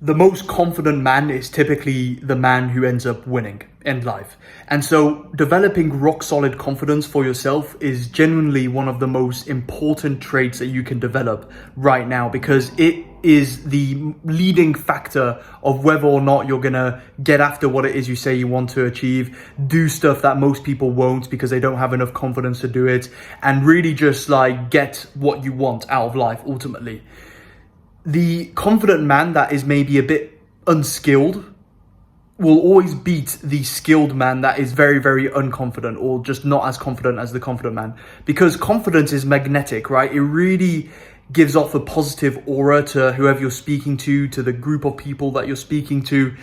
The most confident man is typically the man who ends up winning in life. And so developing rock solid confidence for yourself is genuinely one of the most important traits that you can develop right now, because it is the leading factor of whether or not you're gonna get after what it is you say you want to achieve, do stuff that most people won't because they don't have enough confidence to do it, and really just like get what you want out of life ultimately. The confident man that is maybe a bit unskilled will always beat the skilled man that is very, very unconfident, or just not as confident as the confident man. Because confidence is magnetic, right? It really gives off a positive aura to whoever you're speaking to the group of people that you're speaking to.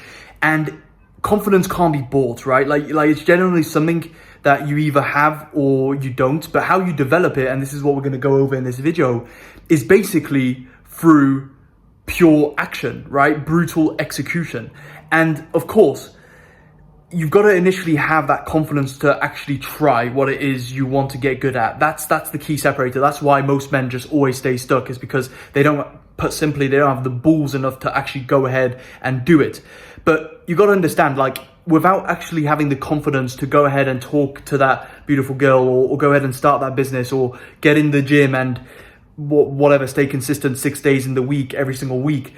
And confidence can't be bought, right? Like it's generally something that you either have or you don't. But how you develop it, and this is what we're going to go over in this video, is basically through pure action, right? Brutal execution. And of course, you've got to initially have that confidence to actually try what it is you want to get good at. That's the key separator. That's why most men just always stay stuck, is because they don't, put simply, they don't have the balls enough to actually go ahead and do it. But you got to understand, like, without actually having the confidence to go ahead and talk to that beautiful girl, or go ahead and start that business, or get in the gym and whatever, stay consistent 6 days in the week, every single week.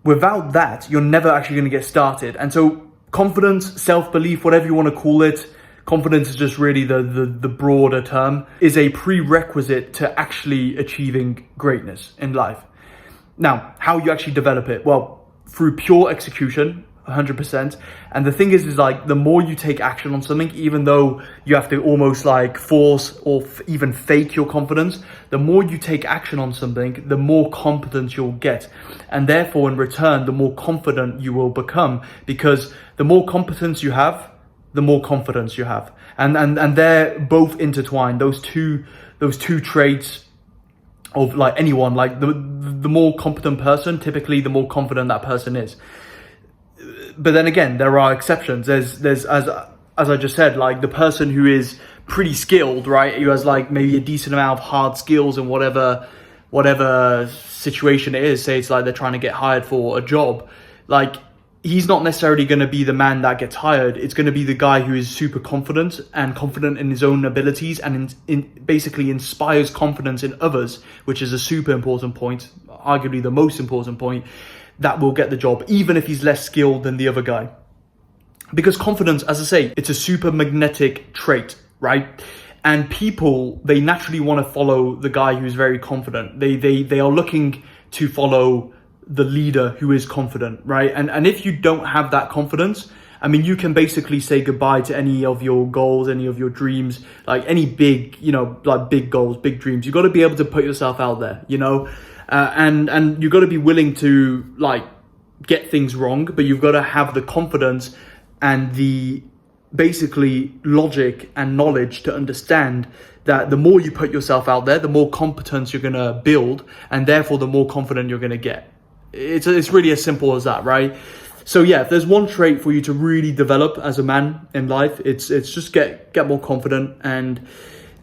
Without that, you're never actually going to get started. And so confidence, self-belief, whatever you want to call it, confidence is just really the broader term, is a prerequisite to actually achieving greatness in life. Now, how you actually develop it? Well, through pure execution, 100%. And the thing is like, the more you take action on something, even though you have to almost like force or even fake your confidence, the more you take action on something, the more competence you'll get. And therefore, in return, the more confident you will become, because the more competence you have, the more confidence you have. And they're both intertwined. Those two traits of like anyone, like the more competent person, typically the more confident that person is. But then again, there are exceptions. There's as I just said, like the person who is pretty skilled, right? Who has like maybe a decent amount of hard skills in whatever situation it is. Say it's like they're trying to get hired for a job. Like, he's not necessarily going to be the man that gets hired. It's going to be the guy who is super confident in his own abilities, and basically inspires confidence in others, which is a super important point, arguably the most important point, that will get the job, even if he's less skilled than the other guy. Because confidence, as I say, it's a super magnetic trait, right? And people, they naturally want to follow the guy who's very confident. They are looking to follow the leader who is confident, right? And if you don't have that confidence, I mean, you can basically say goodbye to any of your goals, any of your dreams, like any big, like big goals, big dreams. You've got to be able to put yourself out there, and you've got to be willing to like get things wrong, but you've got to have the confidence and the basically logic and knowledge to understand that the more you put yourself out there, the more competence you're going to build, and therefore the more confident you're going to get. It's really as simple as that, right? So yeah, if there's one trait for you to really develop as a man in life, it's just get more confident,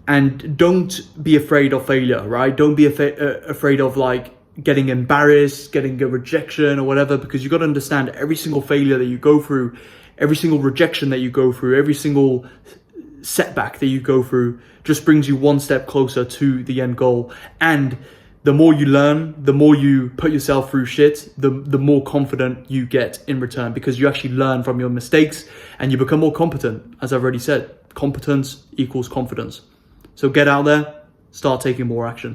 and don't be afraid of failure, right? Don't be afraid of like getting embarrassed, getting a rejection or whatever, because you got to understand every single failure that you go through, every single rejection that you go through, every single setback that you go through just brings you one step closer to the end goal. And the more you learn, the more you put yourself through shit, the more confident you get in return, because you actually learn from your mistakes and you become more competent. As I've already said, competence equals confidence. So get out there, start taking more action.